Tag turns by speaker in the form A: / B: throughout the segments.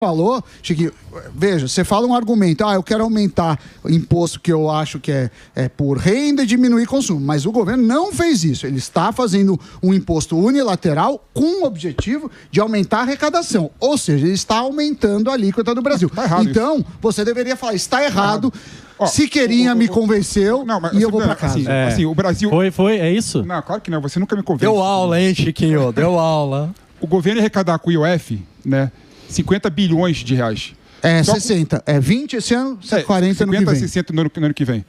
A: falou, Chiquinho, veja, você fala um argumento, eu quero aumentar o imposto que eu acho que é por renda e diminuir consumo, mas o governo não fez isso, ele está fazendo um imposto unilateral com o objetivo de aumentar a arrecadação, ou seja, ele está aumentando a alíquota do Brasil. Então, isso. Você deveria falar, está errado. Siqueirinha me convenceu e eu vou pra casa.
B: Assim, o Brasil...
C: Foi, é isso?
B: Não, claro que não, você nunca me convenceu.
D: Deu aula, hein, Chiquinho? Deu aula.
B: O governo ia arrecadar com o IOF, né, 50 bilhões de reais.
A: 60. 20 esse ano, 40 no que vem.
B: 50 a 60 no ano que vem.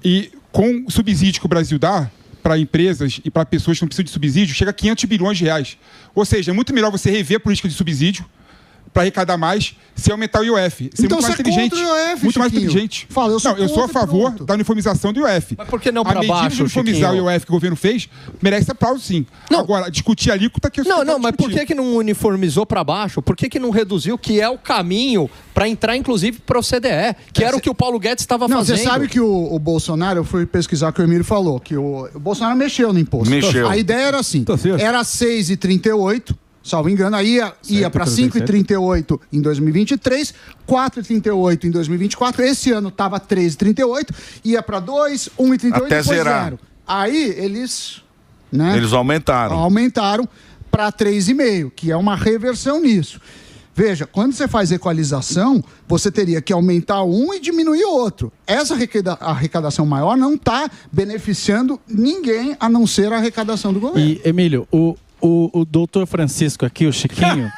B: E com o subsídio que o Brasil dá para empresas e para pessoas que não precisam de subsídio, chega a 500 bilhões de reais. Ou seja, é muito melhor você rever a política de subsídio para arrecadar mais, se aumentar o IOF. Ser
A: então
B: muito mais inteligente.
A: Muito
B: mais inteligente.
A: Eu
B: sou a favor da uniformização do IOF.
D: Mas por que não para baixo,
B: A medida de uniformizar o IOF que o governo fez merece aplauso, sim.
D: Não.
B: Agora, discutir a alíquota que eu
D: Não, mas por que não uniformizou para baixo? Por que não reduziu, que é o caminho para entrar, inclusive, para o CDE, que era o que o Paulo Guedes estava fazendo?
A: Você sabe que o Bolsonaro, eu fui pesquisar o que o Emílio falou, que o Bolsonaro mexeu no imposto.
E: Mexeu.
A: A ideia era assim, era 6,38, salvo engano, aí ia para 5,38 em 2023, 4,38 em 2024, esse ano estava 13,38, ia para 2, 1,38
E: até
A: depois
E: zerar.
A: 0. Aí eles aumentaram para 3,5, que é uma reversão nisso. Veja, quando você faz equalização, você teria que aumentar um e diminuir o outro. Essa arrecadação maior não está beneficiando ninguém a não ser a arrecadação do governo.
C: E, Emílio, o doutor Francisco aqui, o Chiquinho,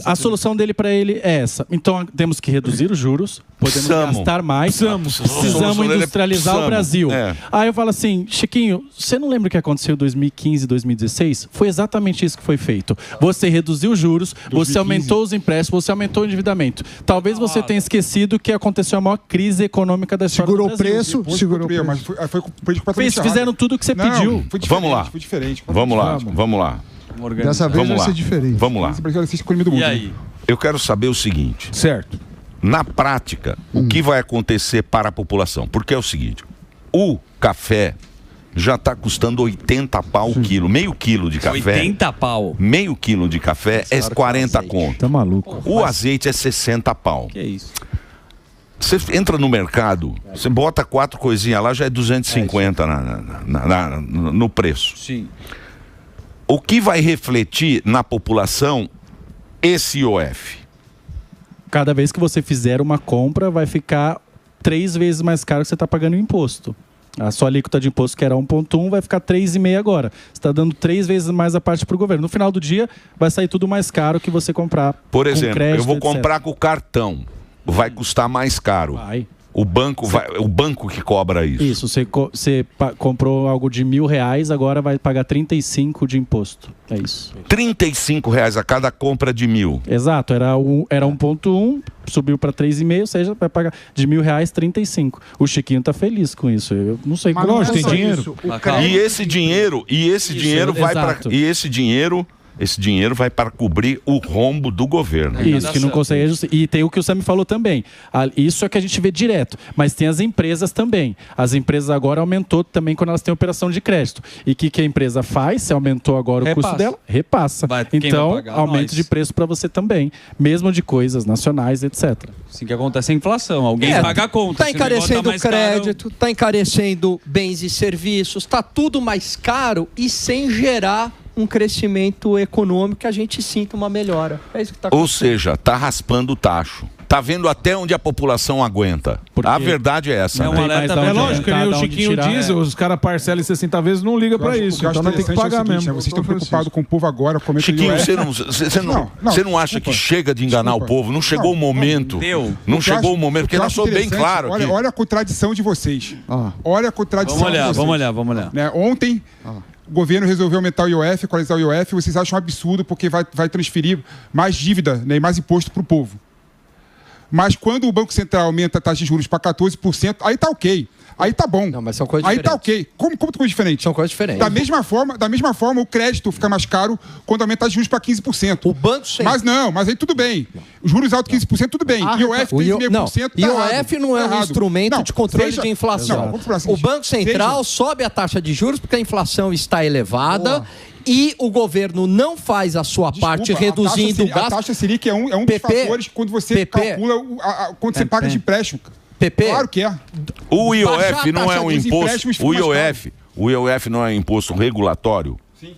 C: a solução dele para ele é essa. Então, temos que reduzir os juros, podemos gastar mais, precisamos industrializar o Brasil. Aí eu falo assim, Chiquinho, você não lembra o que aconteceu em 2015 e 2016? Foi exatamente isso que foi feito. Você reduziu os juros, 2015. Você aumentou os empréstimos, você aumentou o endividamento. Talvez você tenha esquecido que aconteceu a maior crise econômica da história do Brasil.
A: Segurou o preço.
B: Mas foi completamente
C: fizeram tudo o que você pediu.
E: Vamos lá.
B: Foi diferente.
E: Vamos lá.
A: Dessa vez vai ser diferente.
E: Vamos lá.
B: E aí?
E: Eu quero saber o seguinte.
B: Certo.
E: Na prática, o que vai acontecer para a população? Porque é o seguinte, o café já está custando 80 pau o quilo. Meio quilo de café.
D: 80 pau.
E: Meio quilo de café é 40 conto.
C: Tá maluco.
E: O azeite é 60 pau.
D: Que é isso?
E: Você entra no mercado, você bota 4 coisinhas lá, já é 250 no preço.
D: Sim.
E: O que vai refletir na população esse IOF?
C: Cada vez que você fizer uma compra, vai ficar 3 vezes mais caro que você está pagando o imposto. A sua alíquota de imposto, que era 1,1, vai ficar 3,5 agora. Você está dando 3 vezes mais a parte para o governo. No final do dia, vai sair tudo mais caro que você comprar.
E: Por exemplo,
C: com crédito,
E: eu vou
C: etc.
E: comprar com o cartão. Vai custar mais caro.
C: Vai.
E: O banco que cobra isso.
C: Isso, você comprou algo de R$1.000, agora vai pagar 35 de imposto. É isso.
E: R$35 a cada compra de 1.000.
C: Exato, era 1,1, subiu para 3,5, ou seja, vai pagar de R$1.000 35. O Chiquinho tá feliz com isso. Eu não sei como.
A: Lógico, tem dinheiro.
E: E esse dinheiro vai para esse dinheiro vai para cobrir o rombo do governo.
C: Isso, que não consegue ajustar. E tem o que o Sam falou também. Isso é que a gente vê direto. Mas tem as empresas também. As empresas agora aumentou também quando elas têm operação de crédito. E o que a empresa faz? Se aumentou agora o custo dela, repassa. Então, aumento de preço para você também. Mesmo de coisas nacionais, etc.
F: Assim que acontece a inflação. Alguém paga a conta.
D: Está encarecendo o crédito, está encarecendo bens e serviços, está tudo mais caro e sem gerar um crescimento econômico que a gente sinta uma melhora. É isso que está acontecendo.
E: Ou seja, está raspando o tacho. Está vendo até onde a população aguenta. A verdade é essa.
G: É lógico, que o Chiquinho diz, os caras parcelam em 60 vezes, não liga para isso. Então não tem que pagar mesmo.
B: Vocês estão preocupados com o povo agora.
E: Chiquinho, você não acha que chega de enganar o povo? Não chegou o momento. Não chegou o momento, porque nós somos bem claro aqui.
B: Olha a contradição de vocês. Olha a contradição de vocês.
F: Vamos olhar.
B: Ontem... O governo resolveu aumentar o IOF, equalizar o IOF, vocês acham um absurdo porque vai transferir mais dívida, né, e mais imposto para o povo. Mas quando o Banco Central aumenta a taxa de juros para 14%, aí tá ok. Aí tá bom.
D: Não, mas são coisas
B: aí
D: diferentes.
B: Tá ok. Como coisa diferente?
D: São coisas diferentes.
B: Da mesma forma, o crédito fica mais caro quando aumenta os juros para 15%.
D: O Banco Central...
B: Mas aí tudo bem. Os juros altos 15%, tudo bem. IOF 3,5%, tá
D: IOF não é um instrumento de controle de inflação. O Banco Central sobe a taxa de juros porque a inflação está elevada e o governo não faz a sua parte reduzindo o gasto...
B: A taxa Selic é um dos fatores quando você calcula quando você paga de empréstimo. Claro que é.
E: O IOF não é um imposto... O IOF não é um imposto regulatório?
B: Sim.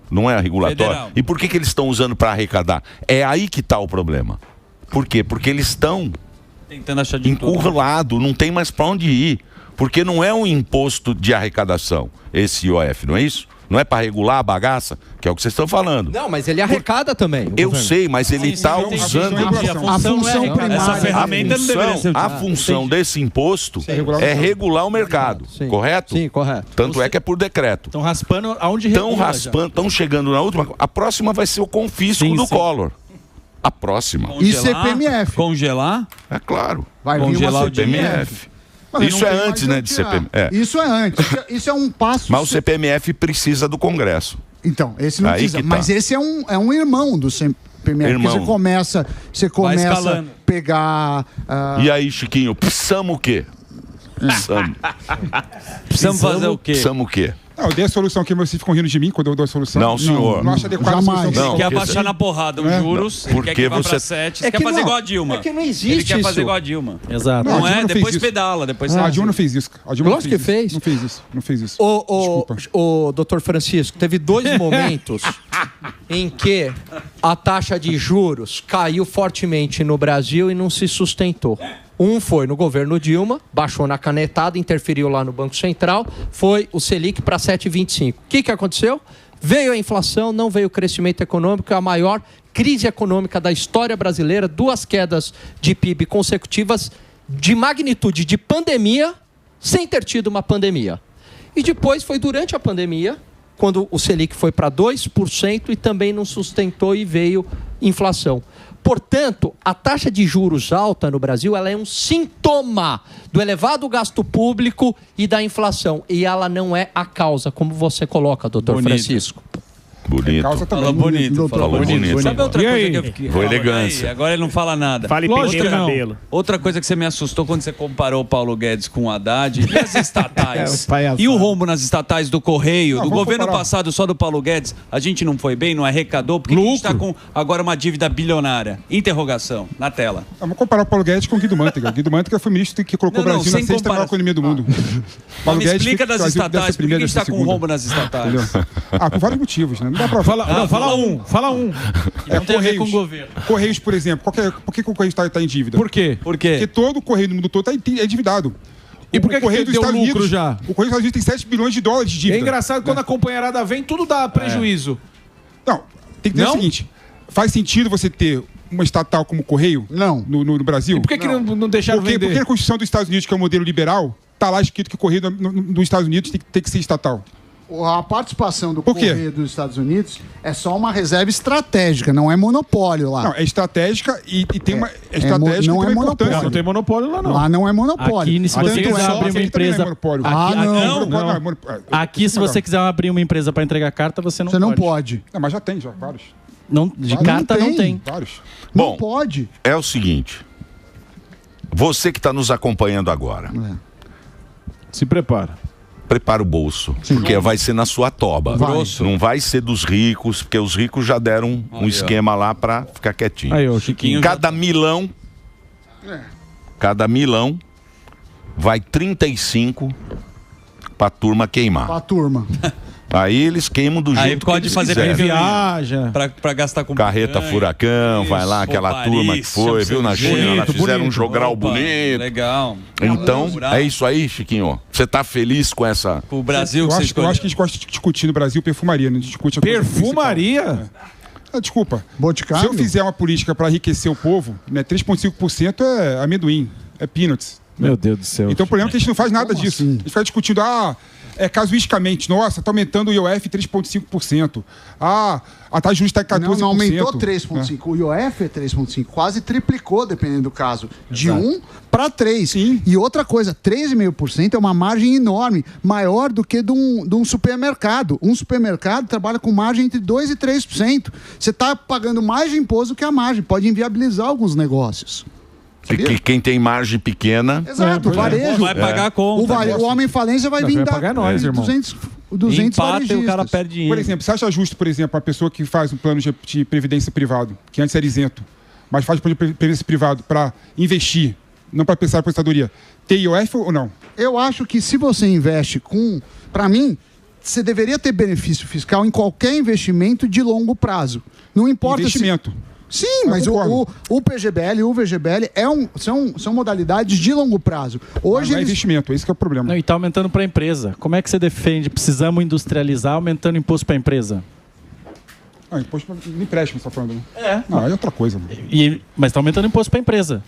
E: Não é regulatório?
F: Federal.
E: E por que eles estão usando para arrecadar? É aí que está o problema. Por quê? Porque eles estão
F: tentando achar de
E: encurralados, não tem mais para onde ir. Porque não é um imposto de arrecadação, esse IOF, não é isso? Não é para regular a bagaça, que é o que vocês estão falando.
D: Não, mas ele arrecada também.
E: Eu sei, mas ele está usando...
A: A função primária.
F: Essa ferramenta não deveria ser
E: A função desse imposto é regular o mercado, correto?
D: Sim, correto.
E: Tanto é que é por decreto.
C: Estão raspando aonde
E: Estão chegando na última... A próxima vai ser o confisco do Collor. A próxima.
A: E CPMF.
F: Congelar?
E: É claro.
A: Vai vir uma
E: CPMF. Isso é antes, né, de CPMF.
A: Isso é antes. Isso é um passo...
E: Mas o CPMF precisa do Congresso.
A: Então, esse não precisa. Mas esse é um irmão do CPMF.
E: Irmão.
A: Porque você começa a pegar...
E: E aí, Chiquinho, precisamos o quê?
F: Precisamos fazer o quê?
E: Precisamos o quê?
B: Não, eu dei a solução que vocês ficam rindo de mim quando eu dou a solução.
E: Não, senhor.
B: Não acho adequado a solução.
E: Não,
F: quer abaixar na porrada os juros,
E: porque
F: quer que vá
E: você...
F: pra 7, quer fazer igual a Dilma.
D: É que não existe
F: Ele quer
D: isso.
F: fazer igual a Dilma.
C: Exato.
F: Não,
B: a Dilma
F: depois
B: fez
F: pedala, depois...
B: A Dilma não fez isso.
D: Lógico que fez.
B: Não fez isso. Não fez isso.
D: O doutor Francisco, teve 2 momentos em que a taxa de juros caiu fortemente no Brasil e não se sustentou. Um foi no governo Dilma, baixou na canetada, interferiu lá no Banco Central, foi o Selic para 7,25. O que aconteceu? Veio a inflação, não veio o crescimento econômico, a maior crise econômica da história brasileira, 2 quedas de PIB consecutivas de magnitude de pandemia, sem ter tido uma pandemia. E depois foi durante a pandemia, quando o Selic foi para 2% e também não sustentou e veio inflação. Portanto, a taxa de juros alta no Brasil ela é um sintoma do elevado gasto público e da inflação. E ela não é a causa, como você coloca, doutor Francisco.
E: Bonito.
F: Falou bonito.
E: Falou bonito.
F: Sabe outra coisa que eu fiquei...
E: Foi elegância.
F: Agora ele não fala nada.
H: Fale penteiro cabelo.
F: Outra coisa que você me assustou quando você comparou o Paulo Guedes com o Haddad e as estatais. E o rombo nas estatais do Correio, do governo passado só do Paulo Guedes, a gente não foi bem, não arrecadou, porque a gente está com agora uma dívida bilionária. Interrogação, na tela.
B: Vamos comparar o Paulo Guedes com o Guido Mantega. O Guido Mantega foi o ministro que colocou o Brasil na 6ª maior economia do mundo.
F: Paulo Guedes explica das estatais, por que a gente está com rombo nas estatais?
B: Por vários motivos, né? Não dá pra falar.
G: Fala um.
C: Não tem a ver com o governo.
B: Correios, por exemplo. Por que o Correio está em dívida?
G: Por quê?
B: Porque todo o Correio do mundo todo está endividado.
G: E por que deu lucro já?
B: O Correio dos Estados Unidos tem 7 bilhões de dólares de dívida.
G: É engraçado quando a companheirada vem, tudo dá prejuízo.
B: Não, tem que dizer o seguinte. Faz sentido você ter uma estatal como o Correio no Brasil?
G: E por que não deixaram vender?
B: Porque a Constituição dos Estados Unidos, que é o modelo liberal, está lá escrito que o Correio dos Estados Unidos tem que ser estatal.
A: A participação do Correio dos Estados Unidos é só uma reserva estratégica, não é monopólio lá.
B: Não, é estratégica e tem uma estratégica
A: não
B: e tem
A: é
B: uma
A: monopólio.
B: importância.
G: Não tem monopólio lá, não.
A: Lá não é monopólio.
C: Aqui, se você quiser abrir uma empresa... Aqui, se você quiser abrir uma empresa para entregar carta, você não pode.
A: Você não pode.
B: Não, mas já tem, vários.
C: Não, de carta não tem.
B: Vários.
A: Não
E: Bom,
A: pode.
E: É o seguinte. Você que está nos acompanhando agora.
G: Se prepara.
E: Prepara o bolso, porque vai ser na sua toba. Não vai ser dos ricos, porque os ricos já deram um esquema lá para ficar quietinho.
G: Aí, ó, Chiquinho.
E: Cada milão vai 35 pra turma queimar.
A: Pra turma.
E: Aí eles queimam do jeito que eles quiserem.
G: Viaja.
F: Pra gastar com
E: Carreta furacão, isso, vai lá, aquela turma que foi, viu, na China, lá fizeram um jogral bonito.
F: Legal.
E: Então, é isso aí, Chiquinho. Você tá feliz com essa...
F: O Brasil,
B: eu acho que a gente gosta de discutir no Brasil perfumaria, né? A gente discute a
G: perfumaria?
B: Desculpa.
A: Boticário?
B: Se eu fizer uma política para enriquecer o povo, né, 3,5% é amendoim, é peanuts.
G: Meu Deus do céu.
B: Então o problema é que a gente não faz nada disso. Assim? A gente fica discutindo, casuisticamente, nossa, tá aumentando o IOF 3,5%. A taxa de juros está em 14%.
A: Não aumentou 3,5%. O IOF é 3,5%. Quase triplicou, dependendo do caso. De 1 para 3.
B: Sim.
A: E outra coisa, 3,5% é uma margem enorme, maior do que de um supermercado. Um supermercado trabalha com margem entre 2% e 3%. Você está pagando mais de imposto do que a margem. Pode inviabilizar alguns negócios.
E: Quem tem margem pequena...
A: Exato, o varejo.
F: Vai pagar a conta.
A: O homem em falência vai vir dar
G: pagar nós, irmão.
A: 200
F: empata
A: varejistas.
F: e o cara perde dinheiro.
B: Por exemplo, você acha justo, por exemplo, uma pessoa que faz um plano de previdência privado, que antes era isento, mas faz plano de previdência privado para investir, não para pensar em aposentadoria, ter IOF ou não?
A: Eu acho que se você investe para mim, você deveria ter benefício fiscal em qualquer investimento de longo prazo. Não importa
B: investimento.
A: Sim, mas o PGBL e o VGBL são modalidades de longo prazo. Hoje
B: não é investimento, esse que é o problema.
C: Não, e está aumentando para a empresa. Como é que você defende? Precisamos industrializar aumentando imposto para a empresa?
B: Imposto de empréstimo, você está falando, né?
C: É.
B: Não, é outra coisa.
C: Mas está aumentando imposto para a empresa.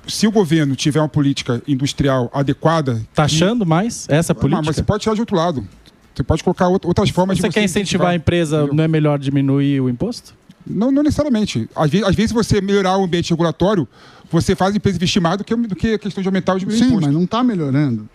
B: Se o governo tiver uma política industrial adequada...
C: Taxando mais essa política?
B: Mas você pode tirar de outro lado. Você pode colocar outras formas de
C: você quer incentivar a empresa, não é melhor diminuir o imposto?
B: Não necessariamente. Às vezes você melhorar o ambiente regulatório, você faz a empresa investir mais do que a questão de aumentar ou diminuir o imposto.
A: Sim, mas não está melhorando.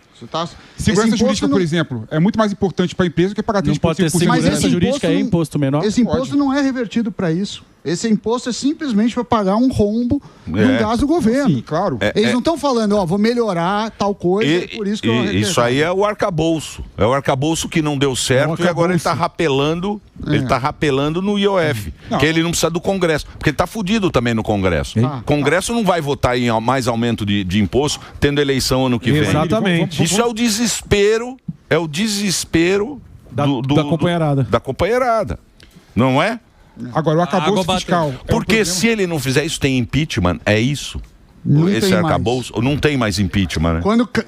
B: Segurança jurídica, por exemplo, é muito mais importante para a empresa do que pagar 3%.
C: Não pode ter segurança jurídica e imposto menor?
A: Esse imposto não é revertido para isso. Esse imposto é simplesmente para pagar um rombo no gasto do governo.
B: Sim, claro.
A: Eles não estão falando, vou melhorar tal coisa, por isso que
E: isso aí é o arcabouço. É o arcabouço que não deu certo e agora ele está rapelando. Ele está rapelando no IOF. Que ele não precisa do Congresso. Porque ele está fudido também no Congresso. O Congresso não vai votar em mais aumento de imposto tendo eleição ano que vem.
G: Exatamente.
E: Isso é o desespero. É o desespero
G: da companheirada.
E: Da companheirada. Não é?
B: Agora, o arcabouço fiscal...
E: Porque se ele não fizer isso, tem impeachment, é isso?
A: Não
E: esse arcabouço, não tem mais impeachment, né?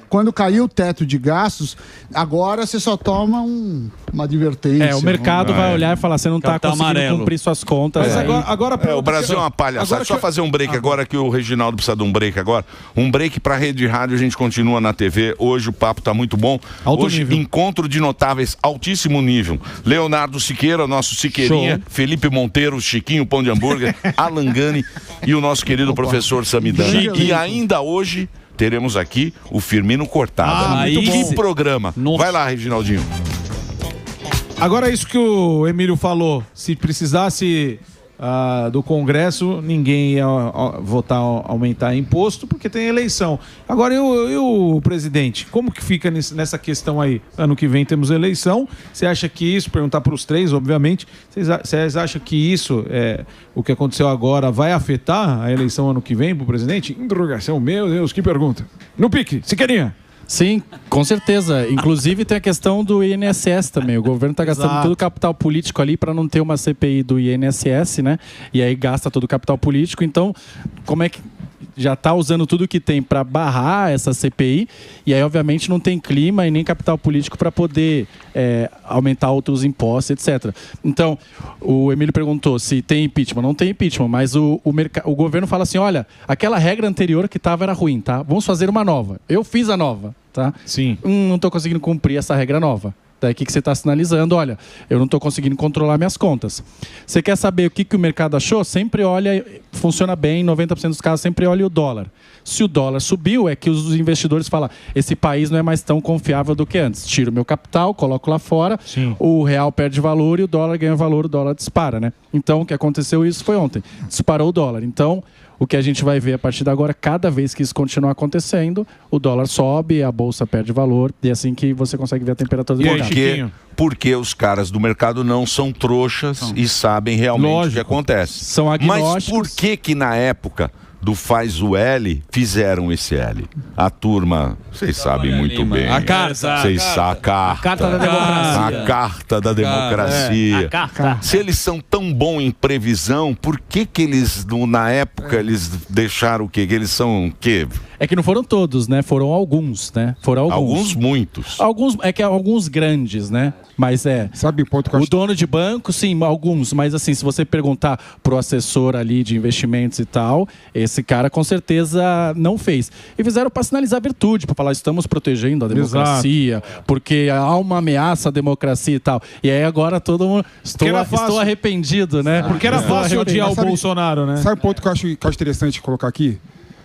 A: Quando caiu o teto de gastos, agora você só toma uma advertência.
C: O mercado vai olhar e falar, você não está conseguindo cumprir suas contas.
G: Mas agora
E: o Brasil é uma palhaçada. Só fazer um break agora, que o Reginaldo precisa de um break agora. Um break para a Rede Rádio, a gente continua na TV. Hoje o papo está muito bom. Hoje, encontro de notáveis, altíssimo nível. Leonardo Siqueira, nosso Siqueirinha, Felipe Monteiro, Chiquinho Pão de Hambúrguer, Alan Gani e o nosso querido professor Samidana. E ainda hoje teremos aqui o Firmino Cortada. Que programa! Vai lá, Reginaldinho.
G: Agora isso que o Emílio falou, se precisasse do Congresso, ninguém ia votar aumentar imposto, porque tem eleição. Agora, e o presidente? Como que fica nessa questão aí? Ano que vem temos eleição. Você acha que isso, perguntar para os três, obviamente, vocês acham que isso, o que aconteceu agora, vai afetar a eleição ano que vem para o presidente? Interrogação, meu Deus, que pergunta. No pique, Siqueirinha.
C: Sim, com certeza. Inclusive tem a questão do INSS também. O governo está gastando todo o capital político ali para não ter uma CPI do INSS, né? E aí gasta todo o capital político. Então, como é que já está usando tudo que tem para barrar essa CPI? E aí, obviamente, não tem clima e nem capital político para poder aumentar outros impostos, etc. Então, o Emílio perguntou se tem impeachment. Não tem impeachment, mas o governo fala assim, olha, aquela regra anterior que estava era ruim, tá? Vamos fazer uma nova. Eu fiz a nova, tá?
G: Sim.
C: Não estou conseguindo cumprir essa regra nova. Daí o que você está sinalizando? Olha, eu não estou conseguindo controlar minhas contas. Você quer saber o que o mercado achou? Sempre olha, funciona bem, em 90% dos casos, sempre olha o dólar. Se o dólar subiu, é que os investidores falam, esse país não é mais tão confiável do que antes. Tiro o meu capital, coloco lá fora, o real perde valor e o dólar ganha valor, o dólar dispara, né? Então, o que aconteceu isso foi ontem. Disparou o dólar. Então, o que a gente vai ver a partir de agora, cada vez que isso continuar acontecendo, o dólar sobe, a bolsa perde valor, e é assim que você consegue ver a temperatura do mercado.
E: Porque os caras do mercado não são trouxas e sabem realmente o que acontece.
C: São agnósticos.
E: Mas por que na época do faz o L, fizeram esse L? A turma, vocês sabem muito bem.
F: A carta.
E: A carta da democracia. A carta da democracia. Se eles são tão bons em previsão, por que eles, na época, eles deixaram o quê? Que eles são o quê?
C: É que não foram todos, né? Foram alguns, né? Foram
E: alguns muitos.
C: Alguns grandes, né? Mas
B: Sabe o ponto que eu
C: o dono de banco, sim, alguns. Mas assim, se você perguntar pro assessor ali de investimentos e tal, esse cara com certeza não fez. E fizeram para sinalizar virtude, para falar, estamos protegendo a democracia, porque há uma ameaça à democracia e tal. E aí agora todo mundo... Estou arrependido, né?
G: Porque era fácil odiar o Bolsonaro, né?
B: Sabe o ponto que eu acho interessante colocar aqui?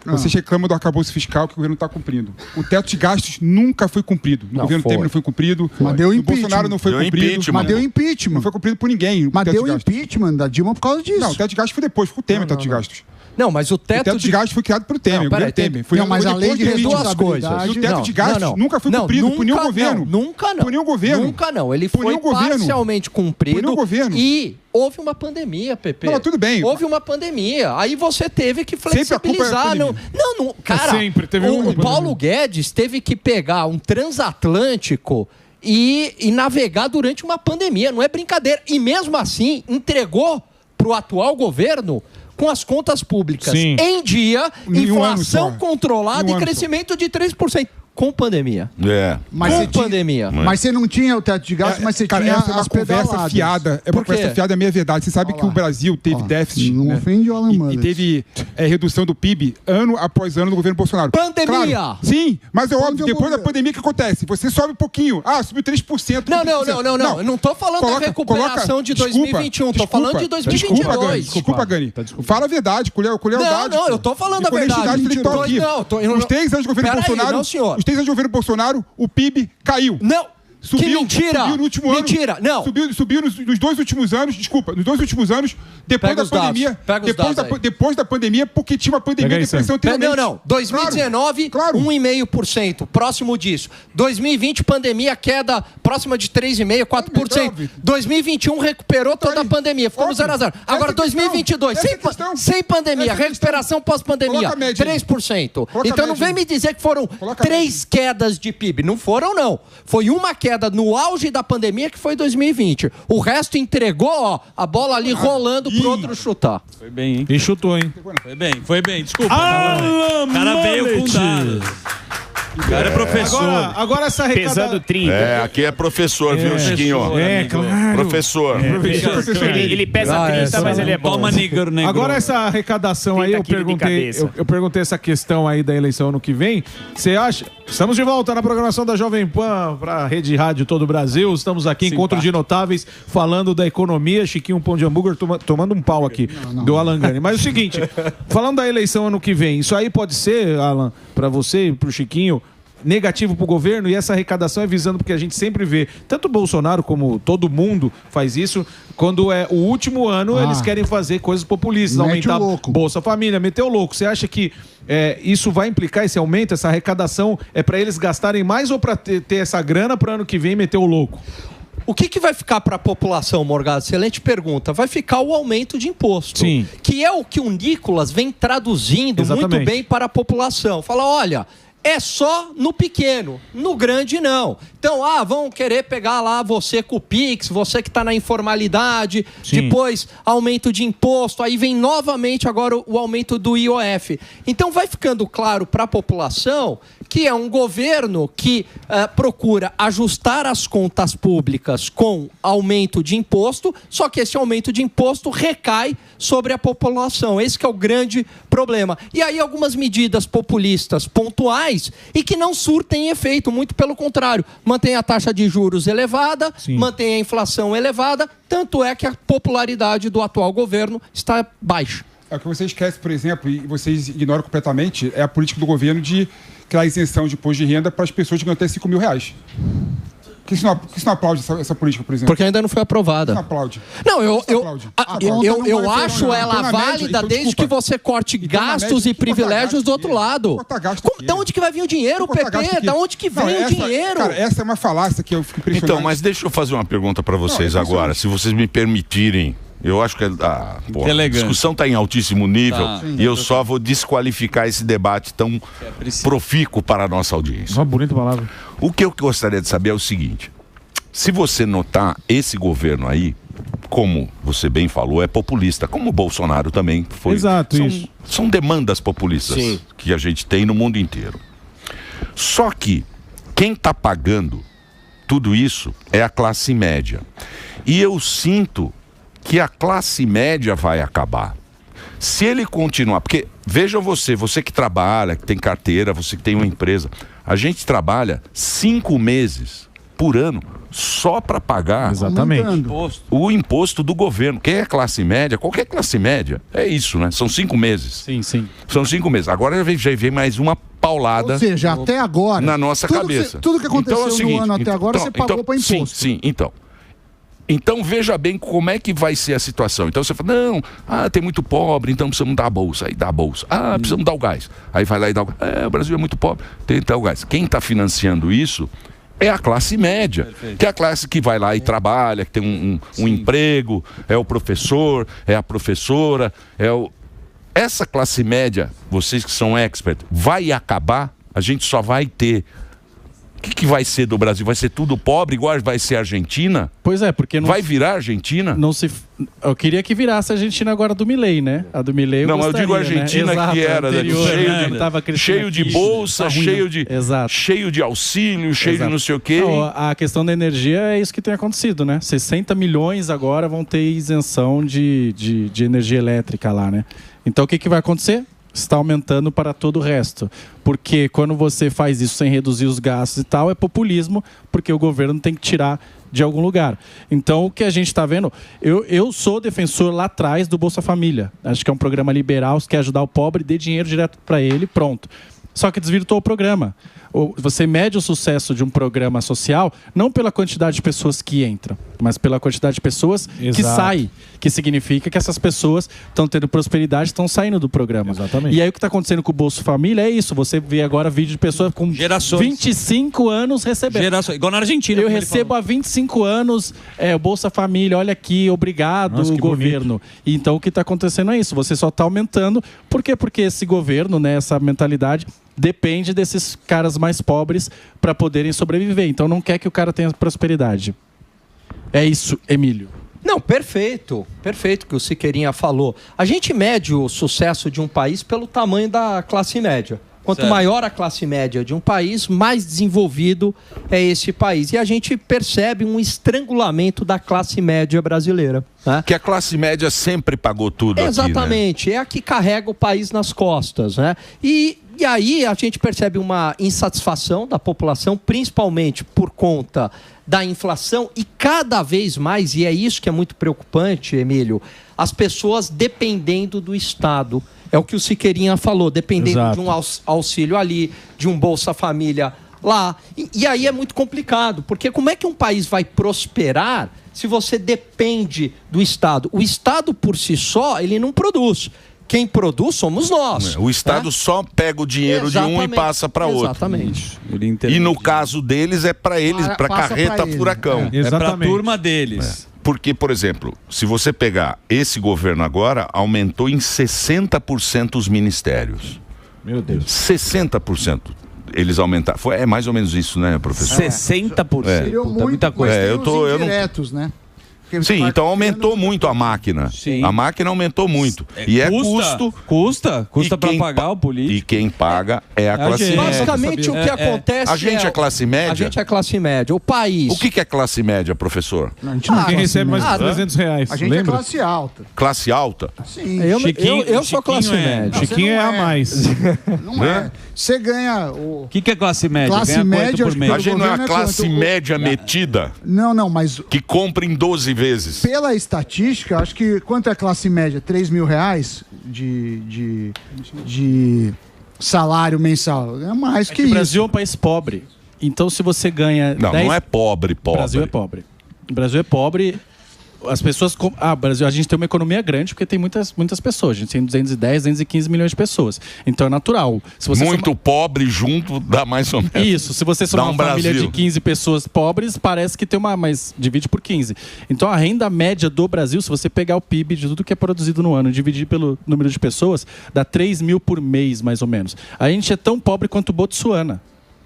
B: Vocês reclamam do arcabouço fiscal que o governo não está cumprindo. O teto de gastos nunca foi cumprido. No governo Temer não foi cumprido.
A: Mas deu impeachment.
B: Bolsonaro não foi cumprido.
A: Mas deu impeachment.
B: Não foi cumprido por ninguém.
A: Mas deu impeachment da Dilma por causa disso.
B: Não, o teto de gastos foi depois. Foi o Temer o teto de gastos.
D: Não, mas o teto
B: de gastos foi criado pelo Temer.
A: Mas a lei de
D: duas coisas.
B: E o teto de gastos nunca foi cumprido por nenhum governo.
D: Nunca não.
B: Por nenhum governo.
D: Nunca não. Ele foi parcialmente cumprido.
B: Por nenhum governo.
D: E houve uma pandemia, Pepe.
B: Não, tudo bem.
D: Houve uma pandemia. Aí você teve que flexibilizar. Não, cara,
G: sempre teve
D: o Paulo Guedes teve que pegar um transatlântico e navegar durante uma pandemia. Não é brincadeira. E mesmo assim, entregou para o atual governo com as contas públicas em dia, inflação controlada e crescimento de 3%. Com pandemia. Pandemia.
A: Mas você não tinha o teto de gastos, mas você tinha
B: essa é uma
A: as
B: conversa
A: pedaladas.
B: fiada. É uma conversa fiada, é meia verdade. Você sabe que o Brasil teve déficit.
A: Não ofende o Alan Mullet.
B: E teve redução do PIB ano após ano do governo Bolsonaro.
D: Pandemia!
B: Claro, sim, mas é óbvio, depois da pandemia o que acontece? Você sobe um pouquinho. Subiu 3%.
D: Não. Eu não tô falando da recuperação de 2021. Tô falando de 2022.
B: Desculpa, Gani. Fala a verdade, com lealdade.
D: Não, eu tô falando a verdade.
B: Os 3 anos de governo Bolsonaro. Os 3 anos de governo Bolsonaro, o PIB caiu.
D: Não. Que mentira!
B: Subiu no último ano.
D: Mentira! Não!
B: Subiu nos 2 últimos anos, nos 2 últimos anos, depois da pandemia. Depois da pandemia, porque tinha uma pandemia de depressão anteriormente.
D: Não. 2019, 1,5%. Próximo disso. 2020, pandemia, queda próxima de 3,5%, 4%. 2021 recuperou toda a pandemia. Ficou no 0 a 0. Agora, 2022, sem pandemia, recuperação pós-pandemia, 3%. Então não vem me dizer que foram 3 quedas de PIB. Não foram, não. Foi uma queda no auge da pandemia, que foi 2020. O resto entregou, a bola ali rolando pro outro chutar.
F: Foi bem, hein?
G: E chutou, hein?
F: Foi bem. Desculpa. O cara veio com dados. O cara é professor.
G: Agora essa arrecadação...
H: Pesando 30.
E: Aqui é professor, viu, Chiquinho?
G: Claro.
E: Professor.
H: Ele pesa 30, mas ele é bom.
F: Toma, negro.
G: Agora essa arrecadação aí, eu perguntei essa questão aí da eleição ano que vem. Você acha... Estamos de volta na programação da Jovem Pan para a Rede Rádio Todo o Brasil. Estamos aqui, Encontro de Notáveis, falando da economia. Chiquinho Pão de Hambúrguer tomando um pau aqui do Alan Gani. Mas é o seguinte, falando da eleição ano que vem, isso aí pode ser, Alan, para você e para o Chiquinho, negativo para o governo, e essa arrecadação é visando, porque a gente sempre vê, tanto o Bolsonaro como todo mundo faz isso, quando é o último ano, eles querem fazer coisas populistas, aumentar Bolsa Família, meter o louco. Você acha que isso vai implicar, esse aumento, essa arrecadação, é para eles gastarem mais ou para ter essa grana para ano que vem meter o louco?
D: O que vai ficar para a população, Morgado? Excelente pergunta. Vai ficar o aumento de imposto.
G: Sim.
D: Que é o que o Nicolas vem traduzindo muito bem para a população. Fala, olha... É só no pequeno, no grande não. Então, vão querer pegar lá você com o Pix, você que está na informalidade, depois aumento de imposto, aí vem novamente agora o aumento do IOF. Então vai ficando claro para a população que é um governo que procura ajustar as contas públicas com aumento de imposto, só que esse aumento de imposto recai sobre a população. Esse que é o grande problema. E aí algumas medidas populistas pontuais e que não surtem efeito, muito pelo contrário. Mantém a taxa de juros elevada, mantém a inflação elevada, tanto é que a popularidade do atual governo está baixa.
B: O que você esquece, por exemplo, e vocês ignoram completamente, é a política do governo de criar isenção de imposto de renda para as pessoas que ganham até R$5 mil. Por que você não aplaude essa política, por exemplo?
D: Porque ainda não foi aprovada.
B: Não aplaude.
D: Não, eu acho ela válida desde que você corte gastos e privilégios do outro lado. Da onde que vai vir o dinheiro, PP? Da onde que vem o dinheiro?
B: Cara, essa é uma falácia que eu fico impressionado.
E: Então, mas deixa eu fazer uma pergunta para vocês agora, se vocês me permitirem. Eu acho que a discussão está em altíssimo nível e eu só vou desqualificar esse debate tão profícuo para a nossa audiência.
G: Uma bonita palavra.
E: O que eu gostaria de saber é o seguinte: se você notar, esse governo aí, como você bem falou, é populista, como o Bolsonaro também foi.
G: Exato, isso.
E: São demandas populistas que a gente tem no mundo inteiro. Só que quem está pagando tudo isso é a classe média. E eu sinto que a classe média vai acabar. Se ele continuar, porque veja você que trabalha, que tem carteira, você que tem uma empresa, a gente trabalha 5 meses por ano só para pagar o imposto do governo. Quem é classe média, qualquer classe média, é isso, né? São 5 meses.
C: Sim.
E: São 5 meses. Agora já vem mais uma paulada.
A: Ou seja, até agora.
E: Na nossa cabeça.
A: Tudo que aconteceu no ano até agora, você pagou para imposto.
E: Sim, então. Então veja bem como é que vai ser a situação. Então você fala, não, tem muito pobre, então precisamos dar a bolsa. Aí dá a bolsa. Precisamos dar o gás. Aí vai lá e dá o gás. O Brasil é muito pobre, tem que dar o gás. Quem está financiando isso é a classe média. Perfeito. Que é a classe que vai lá e trabalha, que tem um emprego, é o professor, é a professora, Essa classe média, vocês que são experts, vai acabar, a gente só vai ter... O que vai ser do Brasil? Vai ser tudo pobre, igual vai ser a Argentina?
C: Pois é, porque não...
E: Vai virar a Argentina?
C: Não se... Eu queria que virasse a Argentina agora do Milei, né? A do Milei eu gostaria,
E: eu digo a Argentina, né? Que era cheio de bolsa, cheio de auxílio, cheio de não sei o quê.
C: Não, a questão da energia é isso que tem acontecido, né? 60 milhões agora vão ter isenção de energia elétrica lá, né? Então o que vai acontecer? Está aumentando para todo o resto. Porque quando você faz isso sem reduzir os gastos e tal, é populismo, porque o governo tem que tirar de algum lugar. Então, o que a gente está vendo... Eu sou defensor lá atrás do Bolsa Família. Acho que é um programa liberal, que quer ajudar o pobre, dê dinheiro direto para ele, pronto. Só que desvirtuou o programa. Você mede o sucesso de um programa social não pela quantidade de pessoas que entram, mas pela quantidade de pessoas que saem, que significa que essas pessoas estão tendo prosperidade, estão saindo do programa.
G: Exatamente.
C: E aí o que está acontecendo com o Bolsa Família é isso. Você vê agora vídeo de pessoas com 25 anos recebendo.
F: Igual na Argentina.
C: Eu recebo há 25 anos o Bolsa Família, olha aqui, obrigado, o governo. E então o que está acontecendo é isso. Você só está aumentando. Por quê? Porque esse governo, né, essa mentalidade... depende desses caras mais pobres para poderem sobreviver. Então não quer que o cara tenha prosperidade. É isso, Emílio.
D: Não, perfeito. Perfeito o que o Siqueirinha falou. A gente mede o sucesso de um país pelo tamanho da classe média. Quanto maior a classe média de um país, mais desenvolvido é esse país. E a gente percebe um estrangulamento da classe média brasileira. Né?
E: Que a classe média sempre pagou tudo.
D: Exatamente.
E: Aqui, né?
D: É a que carrega o país nas costas. Né? E aí a gente percebe uma insatisfação da população, principalmente por conta da inflação e cada vez mais, e é isso que é muito preocupante, Emílio, as pessoas dependendo do Estado. É o que o Siqueirinha falou, dependendo de um auxílio ali, de um Bolsa Família lá. E aí é muito complicado, porque como é que um país vai prosperar se você depende do Estado? O Estado, por si só, ele não produz. Quem produz somos nós.
E: O Estado só pega o dinheiro de um e passa para outro.
D: Exatamente.
E: E no caso deles é para eles, para carreta furacão.
F: É para a turma deles.
E: Porque, por exemplo, se você pegar esse governo agora, aumentou em 60% os ministérios.
G: Meu Deus.
E: 60%. Eles aumentaram. É mais ou menos isso, né, professor?
F: 60%. Muita coisa.
A: Eu indiretos, né?
E: Sim, então aumentou muito a máquina.
F: Sim.
E: A máquina aumentou muito. E
F: Custa para pagar o político.
E: E quem paga é a classe média.
D: Basicamente o que acontece
E: a gente é classe média?
D: A gente é classe média. O país...
E: O que é classe média, professor?
G: A gente não recebe mais de R$300.
A: A gente é classe alta.
E: Classe alta?
A: Sim.
D: Eu sou classe média.
G: Chiquinho é a mais.
A: Não é. Você ganha...
F: O que é classe média?
A: Classe média...
E: A gente não é a classe média metida?
A: Não, mas...
E: Que compra em 12 vezes.
A: Pela estatística, acho que quanto é a classe média? R$3.000 de salário mensal. É mais que isso.
C: O Brasil é um país pobre. Então, se você ganha...
E: Não é pobre.
C: O Brasil é pobre. O Brasil é pobre... As pessoas... Brasil, a gente tem uma economia grande porque tem muitas pessoas. A gente tem 210, 215 milhões de pessoas. Então é natural. Se você
E: pobre junto dá mais ou menos.
C: Isso. Se você somar uma família de 15 pessoas pobres, parece que tem mas divide por 15. Então a renda média do Brasil, se você pegar o PIB de tudo que é produzido no ano e dividir pelo número de pessoas, dá 3 mil por mês, mais ou menos. A gente é tão pobre quanto Botsuana.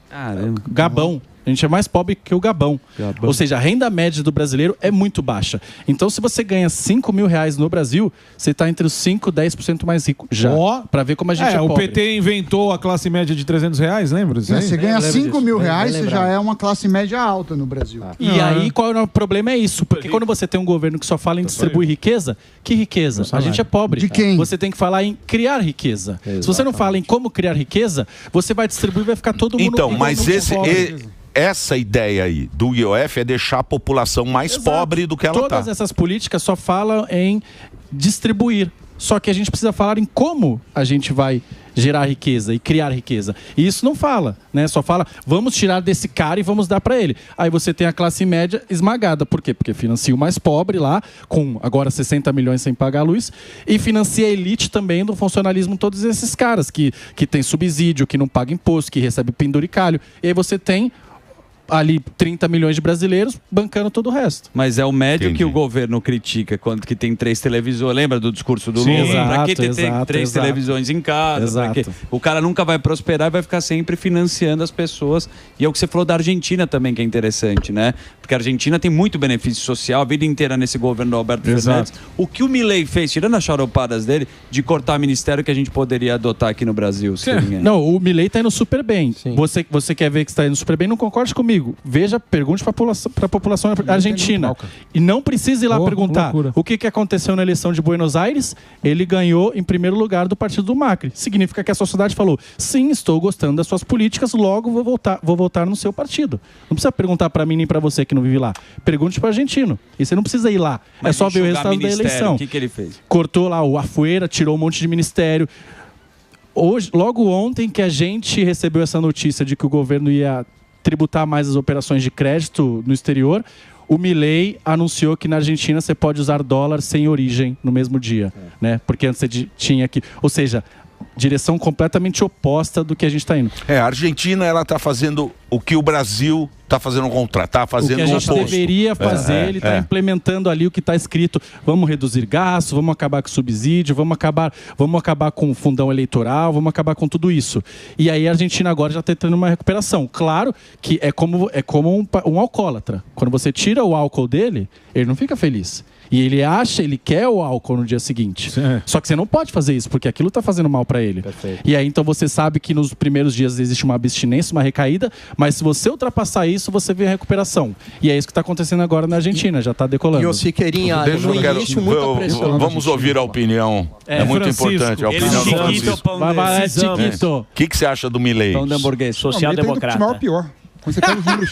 F: Caramba.
C: Gabão. A gente é mais pobre que o Gabão. Ou seja, a renda média do brasileiro é muito baixa. Então, se você ganha R$5.000 no Brasil, você está entre os 5% e 10% mais rico já. Para ver como a gente é pobre.
G: O PT inventou a classe média de R$300, lembra?
A: Você ganha R$5.000, você já é uma classe média alta no Brasil.
C: E aí, qual é o problema? É isso. Porque quando você tem um governo que só fala em distribuir riqueza, que riqueza? A gente é pobre.
A: De quem?
C: Você tem que falar em criar riqueza. Exatamente. Se você não fala em como criar riqueza, você vai distribuir e vai ficar todo mundo...
E: Então, mas essa ideia aí do IOF é deixar a população mais pobre do que ela está.
C: Todas essas políticas só falam em distribuir. Só que a gente precisa falar em como a gente vai gerar riqueza e criar riqueza. E isso não fala, né? Só fala, vamos tirar desse cara e vamos dar para ele. Aí você tem a classe média esmagada. Por quê? Porque financia o mais pobre lá, com agora 60 milhões sem pagar a luz, e financia a elite também do funcionalismo, todos esses caras que tem subsídio, que não paga imposto, que recebe penduricalho. E aí você tem ali 30 milhões de brasileiros bancando todo o resto.
F: Mas é o médio que o governo critica quando que tem 3 televisões. Lembra do discurso do
C: Sim,
F: Lula?
C: exato,
F: Pra que ter
C: exato,
F: 3
C: exato.
F: televisões em casa?
C: Exato.
F: O cara nunca vai prosperar e vai ficar sempre financiando as pessoas. E é o que você falou da Argentina também, que é interessante, né? Porque a Argentina tem muito benefício social, a vida inteira nesse governo do Alberto Fernandes. O que o Milei fez, tirando as charopadas dele, de cortar ministério que a gente poderia adotar aqui no Brasil?
C: Não, o Milei está indo super bem. Você quer ver que está indo super bem, não concorde comigo. Veja, pergunte para a população argentina. E não precisa ir lá perguntar o que aconteceu na eleição de Buenos Aires. Ele ganhou em primeiro lugar do partido do Macri. Significa que a sociedade falou, sim, estou gostando das suas políticas, logo vou votar no seu partido. Não precisa perguntar para mim nem para você que não vive lá. Pergunte para o argentino. E você não precisa ir lá.
F: Mas
C: é só ver o resultado da eleição.
F: O que ele fez?
C: Cortou lá o Afuera, tirou um monte de ministério. Logo ontem que a gente recebeu essa notícia de que o governo ia tributar mais as operações de crédito no exterior, o Milei anunciou que na Argentina você pode usar dólar sem origem no mesmo dia, né? Porque antes você tinha que... Ou seja, direção completamente oposta do que a gente está indo.
E: A Argentina, ela está fazendo o que o Brasil está fazendo está fazendo
C: o que a gente deveria fazer, ele está implementando ali o que está escrito. Vamos reduzir gastos, vamos acabar com o subsídio, vamos acabar com o fundão eleitoral, vamos acabar com tudo isso. E aí a Argentina agora já está tendo uma recuperação. Claro que é como um alcoólatra. Quando você tira o álcool dele, ele não fica feliz. E ele quer o álcool no dia seguinte. Só que você não pode fazer isso, porque aquilo está fazendo mal para ele. Perfeito. E aí, então, você sabe que nos primeiros dias existe uma abstinência, uma recaída, mas se você ultrapassar isso, você vê a recuperação. E é isso que está acontecendo agora na Argentina, já está decolando.
D: E o Siqueirinha, no início, muita pressão.
E: Vamos ouvir a opinião. É muito importante. A opinião do Francisco.
C: Vai, Chiquito.
E: O que você acha do Milei?
F: Pão de hamburguês.
B: Social-democrata. Mal pior. Quando você pega os números...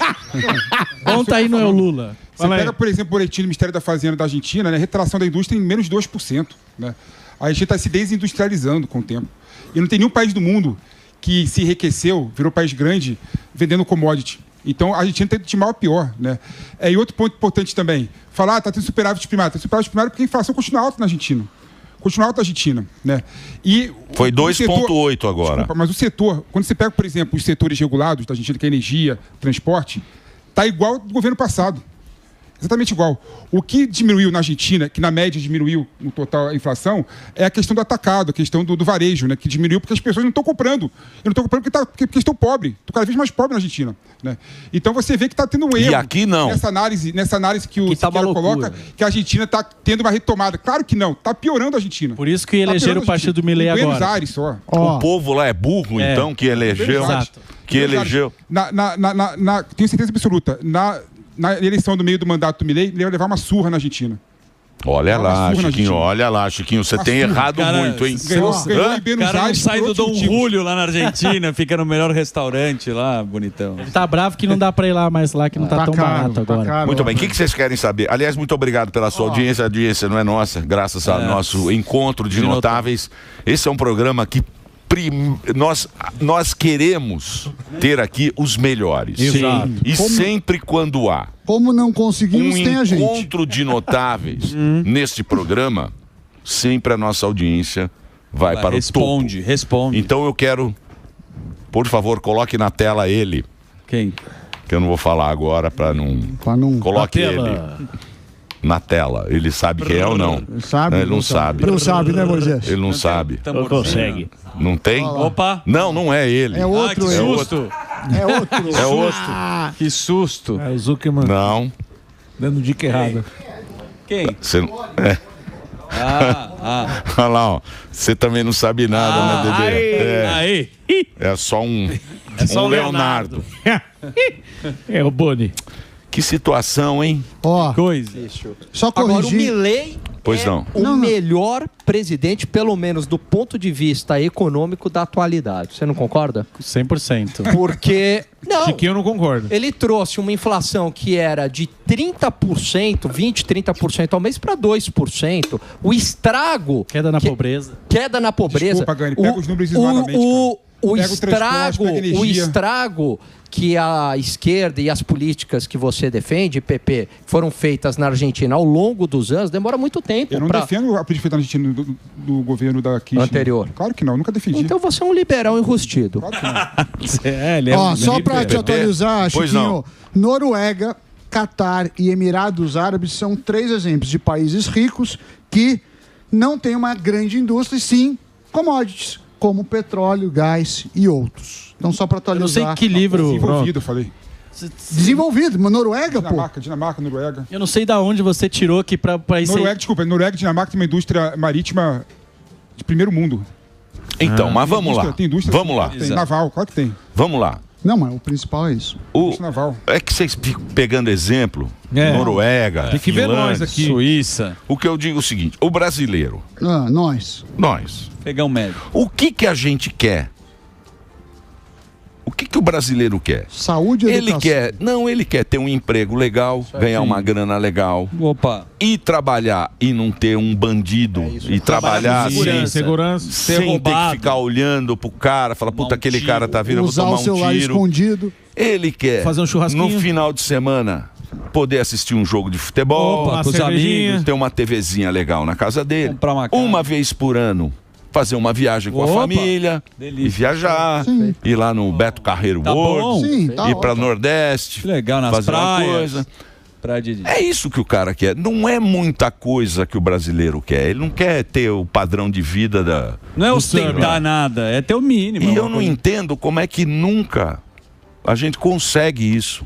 C: Conta aí, não é o Lula.
B: Você pega, por exemplo, o boletim do Ministério da Fazenda da Argentina, né? Retração da indústria em menos de 2%. Né? A Argentina está se desindustrializando com o tempo. E não tem nenhum país do mundo que se enriqueceu, virou país grande, vendendo commodity. Então, a Argentina tem de mal a pior. Né? E outro ponto importante também, falar, está tendo superávit primário. Está superávit primário porque a inflação continua alta na Argentina. Continua alta na Argentina. Né? E
E: foi 2,8 agora.
B: Desculpa, mas o setor, quando você pega, por exemplo, os setores regulados da Argentina, que é energia, transporte, está igual ao do governo passado. Exatamente igual. O que diminuiu na Argentina, que na média diminuiu no total a inflação, é a questão do atacado, a questão do varejo, né? Que diminuiu porque as pessoas não estão comprando. E não estão comprando porque estão pobres. Estão cada vez mais pobres na Argentina. Né? Então você vê que está tendo um erro.
E: E aqui não.
B: Nessa análise que o Siqueira coloca, que a Argentina está tendo uma retomada. Claro que não. Está piorando a Argentina.
C: Por isso que elegeram o partido do Milei agora.
B: Buenos Aires só.
E: O povo lá é burro, então, que elegeu.
B: Exato.
E: Que elegeu.
B: Tenho certeza absoluta. Na eleição do meio do mandato do Milei, ele ia levar uma surra na Argentina.
E: Olha lá, Chiquinho, você tem errado muito, hein?
F: O cara não sai do Dom Julio lá na Argentina, fica no melhor restaurante lá, bonitão.
C: Ele tá bravo que não dá pra ir lá mais lá, que não tá tão barato agora.
E: Caro, muito bem, o que vocês querem saber? Aliás, muito obrigado pela sua audiência. A audiência não é nossa, graças ao nosso encontro de notáveis. Esse é um programa que nós queremos ter aqui os melhores.
A: Exato.
E: E sempre quando há
A: como não conseguimos, tem a gente.
E: Um encontro de notáveis neste programa, sempre a nossa audiência vai para o topo.
F: Responde.
E: Então eu quero, por favor, coloque na tela ele.
F: Quem?
E: Que eu não vou falar agora para não... Coloque ele na tela. Ele sabe quem é ou não?
A: Sabe?
E: Ele não sabe.
A: Não sabe, né, Moisés?
E: Ele não sabe.
H: Não consegue.
E: Não tem?
F: Opa!
E: Não é ele.
A: É outro.
F: Que susto!
A: É outro.
E: É outro.
F: Que susto!
G: É o Zuckerman.
E: Não.
G: Dando dica errada.
F: Quem?
E: Você não... Olha lá, ó. Você também não sabe nada, né, Dedê?
F: Aí.
E: É só um...
H: só um Leonardo.
G: É o Boni.
E: Que situação, hein?
A: Ó,
F: coisa.
A: só corrigir.
D: Agora o Milei
E: Pois não.
D: O melhor presidente, pelo menos do ponto de vista econômico da atualidade. Você não concorda?
C: 100%.
D: Porque... Não.
G: Chiquinho não concorda.
D: Ele trouxe uma inflação que era de 30%, 30% ao mês para 2%. O estrago...
C: Queda na pobreza.
D: Queda na pobreza.
B: Desculpa, Gani, pega os números isoladamente,
D: o estrago que a esquerda e as políticas que você defende, PP, foram feitas na Argentina ao longo dos anos, demora muito tempo.
B: Eu não defendo a política feita na Argentina do governo da Kirchner.
D: Anterior.
B: Claro que não, nunca defendi.
D: Então você é um liberal enrustido.
B: Claro que não.
F: Ele é
A: Só para te atualizar,
E: Pois
A: Chiquinho, Noruega, Catar e Emirados Árabes são 3 exemplos de países ricos que não têm uma grande indústria, e sim commodities, como petróleo, gás e outros. Então, só para atualizar.
C: Eu não sei que livro...
B: Desenvolvido, falei.
A: Desenvolvido, Noruega,
B: Dinamarca, Noruega.
C: Eu não sei de onde você tirou que para isso.
B: Noruega e Dinamarca tem uma indústria marítima de primeiro mundo.
E: Então, mas vamos lá.
B: Tem indústria,
E: vamos lá.
B: Tem naval, claro que tem.
E: Vamos lá.
A: Não, mas o principal é isso.
B: Naval.
E: É que vocês ficam pegando exemplo. Noruega,
G: tem que ver nós aqui.
F: Suíça.
E: O que eu digo é o seguinte, o brasileiro,
A: Nós.
F: Pegar um médico.
E: o que a gente quer? O que o brasileiro quer?
A: Saúde e educação.
E: Ele quer ter um emprego legal, ganhar uma grana legal.
F: Opa.
E: E trabalhar e não ter um bandido. E trabalhar
G: segurança.
E: sem ter que ficar olhando pro cara, falar, puta, aquele cara tá vindo, eu vou tomar um tiro.
A: Usar o celular escondido.
E: Ele quer,
G: fazer um churrasquinho
E: no final de semana, poder assistir um jogo de futebol,
F: com os amigos,
E: ter uma TVzinha legal na casa dele.
F: Comprar uma
E: vez por ano. Fazer uma viagem com a família, e viajar, ir lá no Beto Carreiro World, ir para Nordeste,
F: legal, nas
E: fazer
F: praias.
E: uma coisa.
F: De...
E: É isso que o cara quer. Não é muita coisa que o brasileiro quer. Ele não quer ter o padrão de vida da...
F: Não é ostentar nada, é ter o mínimo.
E: E eu não entendo como é que nunca a gente consegue isso.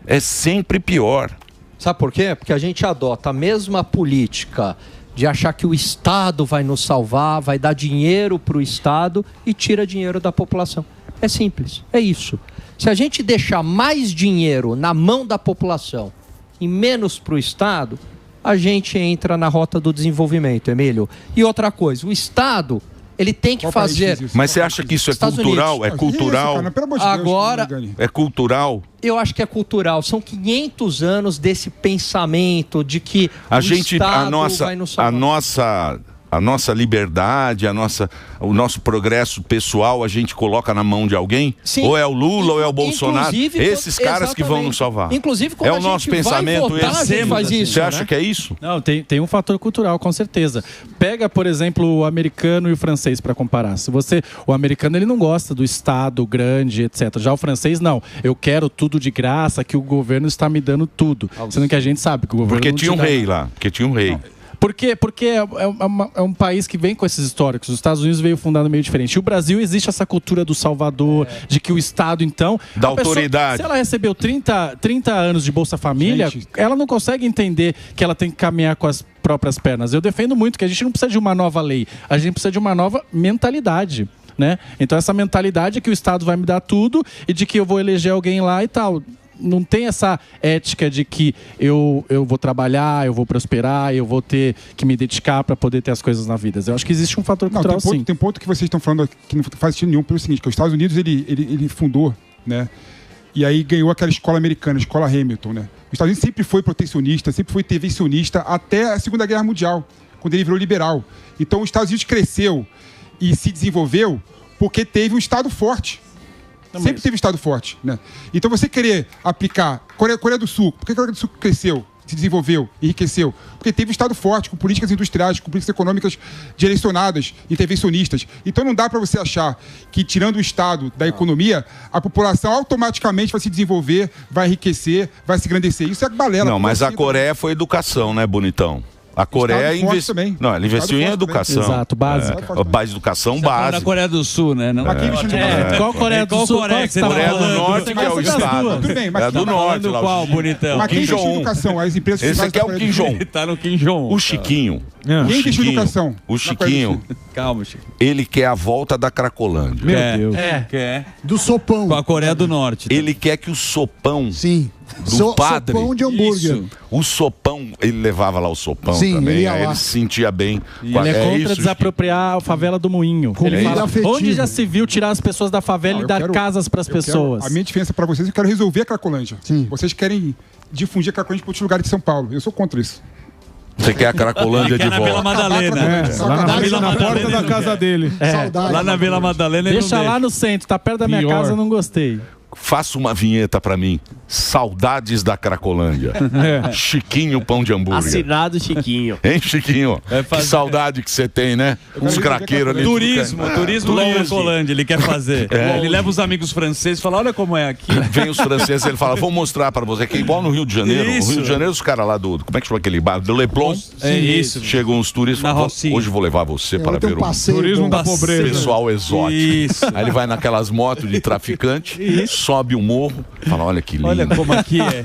E: É sempre pior.
D: Sabe por quê? Porque a gente adota a mesma política de achar que o Estado vai nos salvar, vai dar dinheiro para o Estado e tira dinheiro da população. É simples, é isso. Se a gente deixar mais dinheiro na mão da população e menos para o Estado, a gente entra na rota do desenvolvimento, Emílio. E outra coisa, o Estado, ele tem que fazer...
E: Mas você acha que isso é cultural? É cultural?
D: Agora,
E: é cultural?
D: Eu acho que é cultural. São 500 anos desse pensamento de que
E: a
D: o
E: gente,
D: Estado vai nos salvar.
E: A nossa liberdade, o nosso progresso pessoal, a gente coloca na mão de alguém?
D: Sim.
E: Ou é o Lula ou é o Bolsonaro? Esses caras que vão
D: exatamente.
E: nos salvar.
D: Inclusive, quando
E: é
D: a
E: o nosso
D: gente
E: pensamento
D: vai votar, a gente faz isso.
E: Você acha que é isso?
C: Não, tem um fator cultural, com certeza. Pega, por exemplo, o americano e o francês para comparar. O americano ele não gosta do Estado grande, etc. Já o francês não. Eu quero tudo de graça, que o governo está me dando tudo. Sendo que a gente sabe que o governo
E: Porque
C: não
E: tinha um rei lá. Porque tinha um rei.
C: Não. Porque é um país que vem com esses históricos. Os Estados Unidos veio fundado meio diferente. E o Brasil existe essa cultura do Salvador, de que o Estado, então...
E: Da autoridade.
C: Se ela recebeu 30 anos de Bolsa Família, ela não consegue entender que ela tem que caminhar com as próprias pernas. Eu defendo muito que a gente não precisa de uma nova lei. A gente precisa de uma nova mentalidade, né? Então essa mentalidade é que o Estado vai me dar tudo e de que eu vou eleger alguém lá e tal. Não tem essa ética de que eu vou trabalhar, eu vou prosperar, eu vou ter que me dedicar para poder ter as coisas na vida. Eu acho que existe um fator cultural, sim.
B: Tem ponto que vocês estão falando que não faz sentido nenhum, pelo seguinte, que os Estados Unidos ele fundou, né? E aí ganhou aquela escola americana, a escola Hamilton, né? Os Estados Unidos sempre foi protecionista, sempre foi intervencionista até a Segunda Guerra Mundial, quando ele virou liberal. Então os Estados Unidos cresceu e se desenvolveu porque teve um Estado forte. Sempre teve Estado forte, né? Então você querer aplicar Coreia do Sul, por que a Coreia do Sul cresceu, se desenvolveu, enriqueceu? Porque teve um Estado forte, com políticas industriais, com políticas econômicas direcionadas, intervencionistas. Então não dá para você achar que, tirando o Estado da economia, a população automaticamente vai se desenvolver, vai enriquecer, vai se engrandecer. Isso é balela.
E: Não, mas a Coreia foi educação, né, bonitão? A Coreia investiu. Não, ela investiu em educação.
C: Exato, básica.
E: Educação básica.
F: Da Coreia do Sul, né? Não.
C: Qual Coreia do Sul?
F: Coreia que você
E: Coreia do Norte, que é o Estado.
B: Tudo bem, mas
E: é do Norte, lá.
F: Qual, bonitão?
B: Mas quem investiu em educação? As empresas.
E: Esse aqui é o Kim Jong.
F: Tá no Kim Jong.
E: O Chiquinho.
B: Quem investiu em educação?
E: O Chiquinho.
F: Calma, Chico.
E: Ele quer a volta da Cracolândia.
G: Meu Deus.
F: Quer.
A: Do sopão.
F: Com a Coreia do Norte.
E: Ele quer que o sopão
A: Sim.
E: do padre...
A: Sopão de hambúrguer.
E: Isso. O sopão, ele levava lá o sopão
A: Sim, ele
E: também,
A: ia
E: aí
A: lá.
E: ele se sentia bem.
C: Ele é contra desapropriar a favela do Moinho. Ele fala,
A: afetiva.
C: onde já se viu tirar as pessoas da favela e dar casas para as pessoas?
B: A minha diferença para vocês, eu quero resolver a Cracolândia.
A: Sim.
B: Vocês querem difundir a Cracolândia para outros lugares de São Paulo. Eu sou contra isso.
E: Você quer a Cracolândia de
F: na Vila
E: volta.
F: Madalena.
G: Lá na porta da casa dele.
A: Saudade.
F: Lá na Vila Madalena ele
C: Deixa
F: não
C: lá no centro, tá perto da minha
G: Pior.
C: casa, eu não gostei.
E: Faça uma vinheta pra mim. Saudades da Cracolândia. Chiquinho Pão de Hambúrguer.
H: Assinado Chiquinho.
E: Hein, Chiquinho? Que saudade que você tem, né? Uns craqueiros ali.
F: Turismo da Cracolândia, ele quer fazer. Ele leva os amigos franceses e fala, olha como é aqui.
E: Vem os franceses, ele fala, vou mostrar pra você, que é igual no Rio de Janeiro.
F: Isso.
E: No Rio de Janeiro, os caras lá do... Como é que chama aquele bar? Do Leblon.
F: É isso.
E: Chegam os turistas e
F: Na
E: falam,
F: Rocinha.
E: hoje vou levar você para ver
G: Turismo da pobreza.
E: pessoal exótico.
F: Isso.
E: Aí ele vai naquelas motos de traficante, sobe o morro, fala, olha que lindo.
F: Olha como aqui é.